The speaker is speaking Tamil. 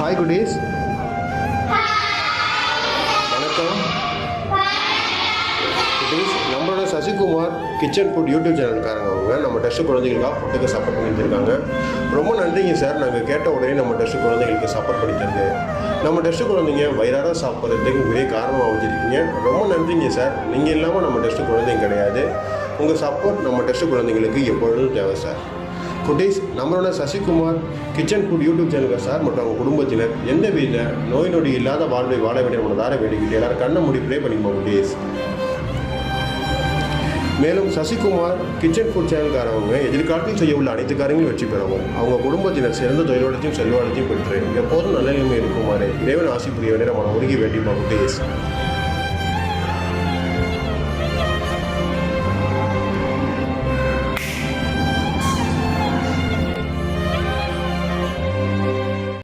ஹாய் குட்டீஸ், வணக்கம் குட்டீஸ். நம்மளோட சசிகுமார் கிச்சன் ஃபுட் யூடியூப் சேனல்காரங்க அவங்க நம்ம டெஸ்ட் குழந்தைகளுக்காக ஃபுட்டுக்கு சப்போர்ட் பண்ணியிருக்காங்க. ரொம்ப நன்றிங்க சார். நாங்கள் கேட்ட உடனே நம்ம டெஸ்ட் குழந்தைகளுக்கு சப்போர்ட் பண்ணித்தருது. நம்ம டெஸ்ட் குழந்தைங்க வயிறார சாப்பிட்றதுக்கு பெரிய காரணமாக வச்சுருக்கீங்க. ரொம்ப நன்றிங்க சார். நீங்கள் இல்லாமல் நம்ம டெஸ்ட் குழந்தைங்க கிடையாது. உங்கள் சப்போர்ட் நம்ம டெஸ்ட் குழந்தைங்களுக்கு எப்பொழுதும் தேவை சார். குட்டீஸ், நம்மளோட சசிகுமார் கிச்சன் ஃபுட் யூடியூப் சேனலுக்கு சார் மற்றும் அவங்க குடும்பத்தினர் எந்த வித நோய் நொடி இல்லாத வாழ்வை வாழ வேண்டிய நம்ம தார வேண்டிக்கிட்டு எல்லாரும் கண்ணை மூடி ப்ளே பண்ணிப்போம் குட்டீஸ். மேலும் சசிகுமார் கிச்சன் ஃபுட் சேனல்காரவங்க எதிர்காலத்தில் செய்ய உள்ள அனைத்து காரியங்களும் வெற்றி பெறவும் அவங்க குடும்பத்தினர் சிறந்த தொழிலோடத்தையும் செல்வாடத்தையும் பெற்று எப்போதும் நல்ல நிலைமை இருக்குமாறு இறைவன் ஆசி புரிய வேண்டிய நம்ம உருகி வேண்டிப்போம் குட்டீஸ்.